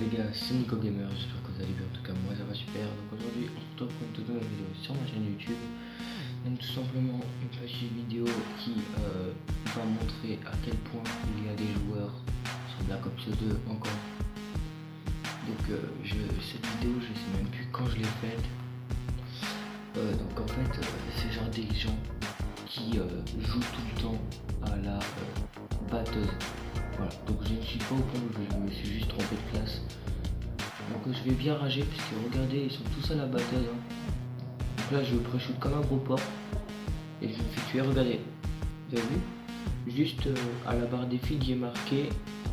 les gars, c'est Nico Gamer, j'espère que vous allez bien, en tout cas moi ça va super. Donc aujourd'hui on se retrouve pour une toute nouvelle vidéo sur ma chaîne YouTube. Donc tout simplement une petite vidéo qui va montrer à quel point il y a des joueurs sur Black Ops 2 encore. Donc cette vidéo je sais même plus quand je l'ai faite. Donc en fait c'est genre des gens qui jouent tout le temps à la batteuse. Voilà, donc je ne suis pas au point où je me suis juste trompé de classe. Donc je vais bien rager parce que regardez, ils sont tous à la batteuse. Hein. Donc là je pré-shoot comme un gros porc. Et je me fais tuer, regardez. Vous avez vu? Juste à la barre des feeds j'ai marqué.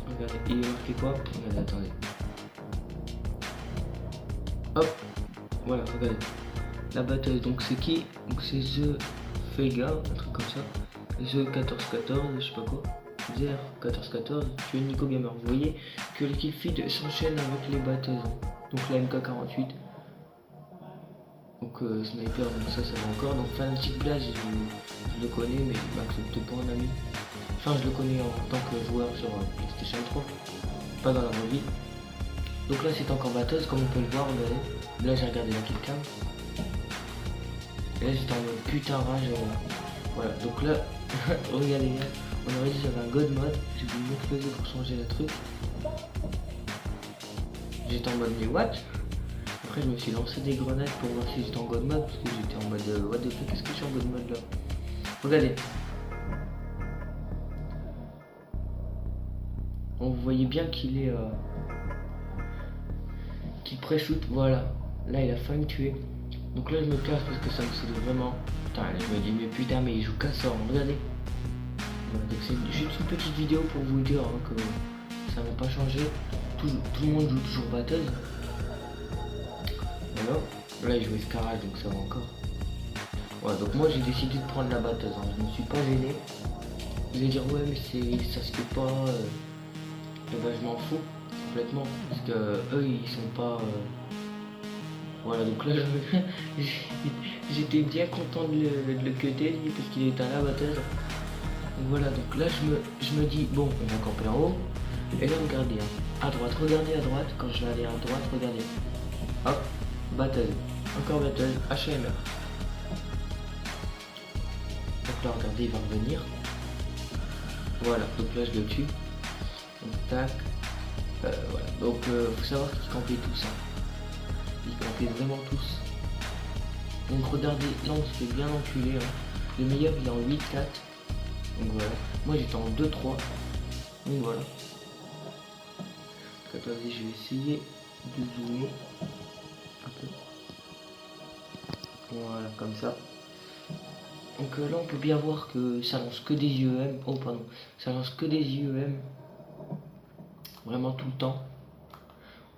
Regardez, il est marqué quoi? Regardez, attendez. Hop, voilà, regardez. La batteuse, donc c'est qui? Donc c'est The Fega, un truc comme ça. The 1414, je sais pas quoi. ZR1414, tu es Nico Gamer. Vous voyez que les killfeeds s'enchaînent avec les batteuses. Donc la MK48. Donc sniper, donc ça va encore. Donc Fanatic Blast, je le connais, mais il m'accepte pas en ami. Enfin, je le connais en tant que joueur sur PlayStation 3, pas dans la vraie vie. Donc là, c'est encore batteuse, comme on peut le voir. Regardez. Là, j'ai regardé la killcam. Et là, j'étais en mode putain rage. Voilà, donc là, regardez bien. On aurait dit que j'avais un god mode, j'ai voulu m'exploser pour changer le truc. J'étais en mode mais what? Après je me suis lancé des grenades pour voir si j'étais en god mode parce que j'étais en mode what the fuck, qu'est-ce que je suis en god mode là? Regardez. On voyait bien qu'il est qu'il pré-shoot, voilà. Là il a failli me tuer. Donc là je me casse parce que ça me saoule vraiment. Putain, je me dis mais putain mais il joue qu'à ça, regardez. Donc c'est juste une petite vidéo pour vous dire hein, que ça n'a pas changé. Tout le monde joue toujours batteuse. Voilà. Là il joue escarage donc ça va encore. Voilà, donc moi j'ai décidé de prendre la batteuse. Hein. Je ne me suis pas gêné. Vous allez dire ouais mais ça se fait pas. Et ben je m'en fous complètement. Parce que eux ils sont pas. Voilà donc là j'étais bien content de le cutter parce qu'il était à la batteuse. Voilà, donc là je me dis, bon, on va camper en haut. Et là, regardez, hein, à droite, regardez à droite. Quand je vais aller à droite, regardez. Hop, batteuse. Encore batteuse, HMR. Donc là, regardez, il va revenir. Voilà, donc là, je le tue. Donc, tac. Voilà, donc faut savoir qu'ils campaient tous. Hein. Ils campaient vraiment tous. Donc, regardez, là, on se fait bien enculer. Hein. Le meilleur, il est en 8-4. Donc voilà, moi j'étais en 2-3, donc voilà. Donc, attendez, je vais essayer de zoomer un peu. Voilà, comme ça. Donc là on peut bien voir que ça lance que des IEM, oh pardon, ça lance que des IEM, vraiment tout le temps.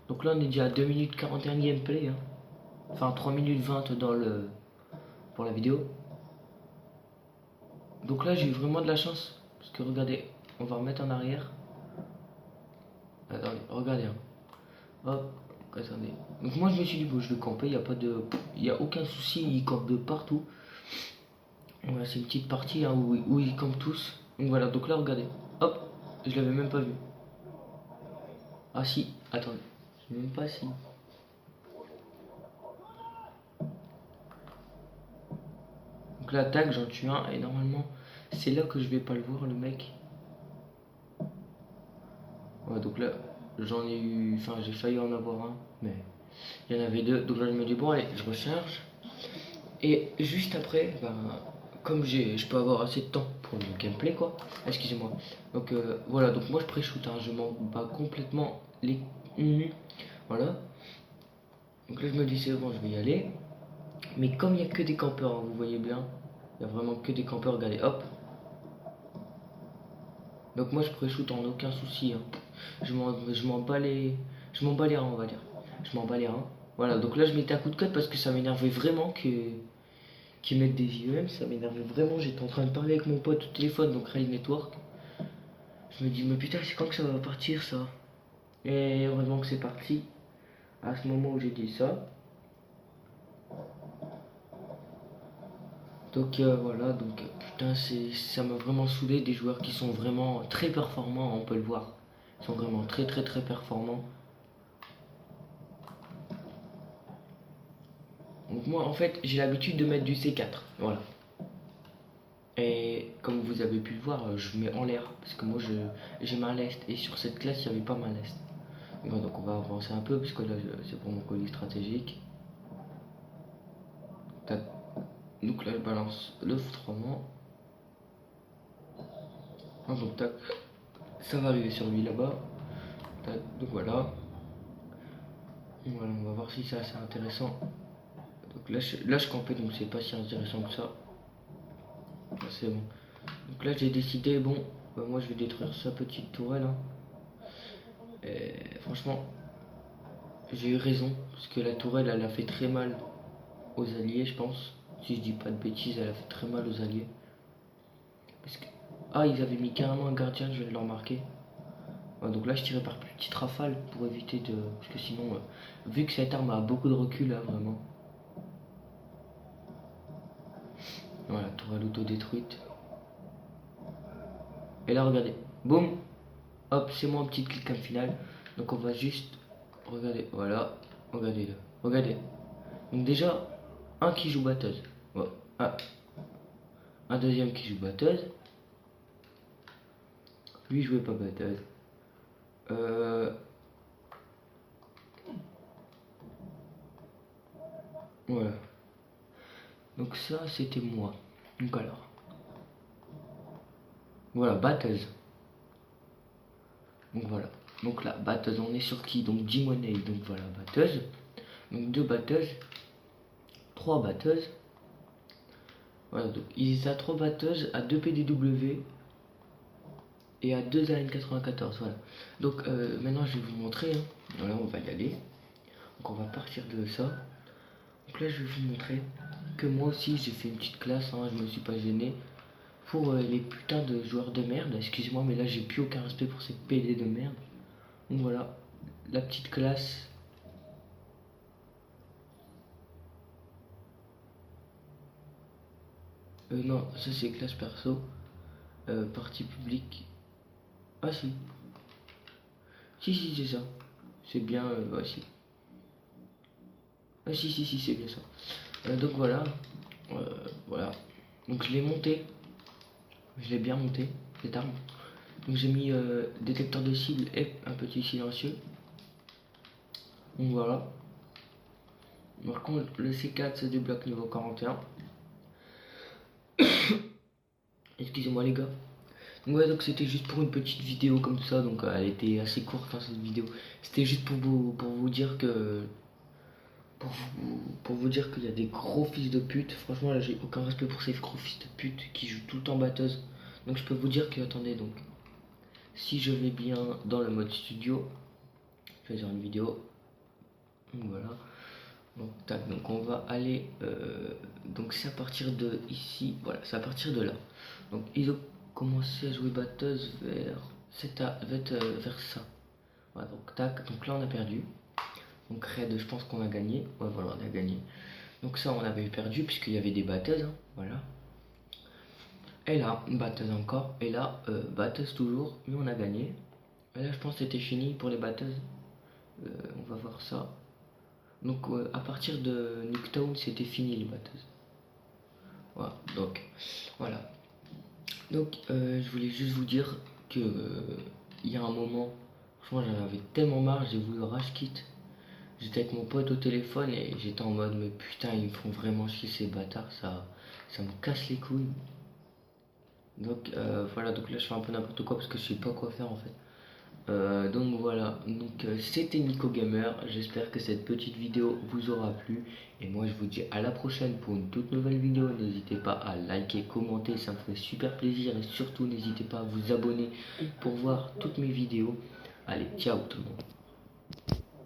Donc là on est déjà à 2 minutes 41 gameplay, hein. Enfin 3 minutes 20 pour la vidéo. Donc là j'ai eu vraiment de la chance. Parce que regardez, on va remettre en arrière. Attendez, regardez. Hein. Hop, attendez. Donc moi je me suis dit bon je vais camper, il n'y a aucun souci, ils campent de partout. Voilà, c'est une petite partie hein, où ils campent tous. Donc voilà, donc là regardez. Hop, je l'avais même pas vu. Ah si, attendez. Je sais même pas si. Donc là tac, j'en tue un et normalement c'est là que je vais pas le voir le mec. Ouais donc là j'en ai eu, enfin j'ai failli en avoir un, mais il y en avait deux. Donc là je me dis bon allez je recharge. Et juste après, ben, comme je peux avoir assez de temps pour le gameplay quoi, excusez-moi. Donc voilà, donc moi je pré-shoot, hein, je m'en bats complètement les voilà. Donc là je me dis c'est bon je vais y aller. Mais comme il n'y a que des campeurs, hein, vous voyez bien, il n'y a vraiment que des campeurs, regardez hop. Donc moi je pré-shoot en aucun souci. Hein. Je m'en bats les reins on va dire. Je m'en bats les reins. Voilà, donc là je mettais un coup de code parce que ça m'énervait vraiment qu'ils mettent des IEM, ça m'énervait vraiment. J'étais en train de parler avec mon pote au téléphone, donc Rail Network. Je me dis mais putain c'est quand que ça va partir ça? Et heureusement que c'est parti. À ce moment où j'ai dit ça. Donc voilà, donc putain ça m'a vraiment saoulé des joueurs qui sont vraiment très performants, on peut le voir. Ils sont vraiment très performants. Donc moi en fait j'ai l'habitude de mettre du C4, voilà. Et comme vous avez pu le voir, je mets en l'air parce que moi j'ai ma leste et sur cette classe il n'y avait pas ma leste. Donc on va avancer un peu parce que là c'est pour mon colis stratégique. Tac. Donc là je balance le F3 donc tac, ça va arriver sur lui là-bas. Donc voilà. Voilà, on va voir si c'est assez intéressant. Donc là je campais, donc c'est pas si intéressant que ça. C'est bon. Donc là j'ai décidé, bon, bah, moi je vais détruire sa petite tourelle. Hein. Et franchement, j'ai eu raison, parce que la tourelle elle a fait très mal aux alliés, je pense. Si je dis pas de bêtises, elle a fait très mal aux alliés. Parce que... Ah, ils avaient mis carrément un gardien, je viens de le remarquer. Ouais, donc là je tirais par petite rafale pour éviter de... Parce que sinon, vu que cette arme a beaucoup de recul là, vraiment. Voilà, tourelle auto-détruite. Et là regardez, boum. Hop, c'est moi un petit clic en finale. Donc on va juste... Regardez, voilà. Regardez là, regardez. Donc déjà, un qui joue batteuse. Ouais. Un deuxième qui joue batteuse. Lui jouait pas batteuse. Voilà. Donc ça c'était moi. Donc alors. Voilà, batteuse. Donc voilà. Donc là, batteuse, on est sur qui? Donc 10 monnaies. Donc voilà, batteuse. Donc 2 batteuses. 3 batteuses. Voilà, donc il étaient à 3 batteuses, à 2 PDW et à 2 AN94. Voilà. Donc maintenant je vais vous montrer. Hein. Voilà, on va y aller. Donc on va partir de ça. Donc là je vais vous montrer que moi aussi j'ai fait une petite classe. Hein, je me suis pas gêné. Pour les putains de joueurs de merde. Excusez-moi, mais là j'ai plus aucun respect pour ces PD de merde. Donc voilà, la petite classe. Non, ça c'est classe perso. Partie publique. Ah si. Si, c'est ça. C'est bien, si. Ah si, c'est bien ça. Donc voilà. Voilà. Donc je l'ai monté. Je l'ai bien monté, cette arme. Donc j'ai mis détecteur de cible et un petit silencieux. Donc voilà. Par contre, le C4 se débloque niveau 41. Excusez-moi les gars. Ouais, donc c'était juste pour une petite vidéo comme ça, donc elle était assez courte hein, cette vidéo. C'était juste pour vous dire que... Pour vous dire qu'il y a des gros fils de pute. Franchement là j'ai aucun respect pour ces gros fils de pute qui jouent tout le temps batteuse. Donc je peux vous dire que, attendez donc. Si je vais bien dans le mode studio, je vais faire une vidéo. Donc voilà. Donc tac, donc on va aller donc c'est à partir de ici, voilà, c'est à partir de là. Donc ils ont commencé à jouer batteuse vers vers ça. Voilà, donc tac, donc là on a perdu. Donc raid, je pense qu'on a gagné. Ouais voilà, on a gagné. Donc ça on avait perdu puisqu'il y avait des batteuses, hein, voilà. Et là, batteuse encore, et là, batteuse toujours, mais on a gagné. Et là je pense que c'était fini pour les batteuses. On va voir ça. Donc à partir de Nuketown, c'était fini les batteuses. Voilà, donc voilà. Donc je voulais juste vous dire que il y a un moment, franchement j'en avais tellement marre, j'ai voulu rage quit. J'étais avec mon pote au téléphone et j'étais en mode mais putain ils me font vraiment chier ces bâtards, ça me casse les couilles. Donc voilà, donc là je fais un peu n'importe quoi parce que je sais pas quoi faire en fait. Donc voilà, donc c'était Nico Gamer, j'espère que cette petite vidéo vous aura plu et moi je vous dis à la prochaine pour une toute nouvelle vidéo. N'hésitez pas à liker, commenter, ça me ferait super plaisir et surtout n'hésitez pas à vous abonner pour voir toutes mes vidéos. Allez, ciao tout le monde.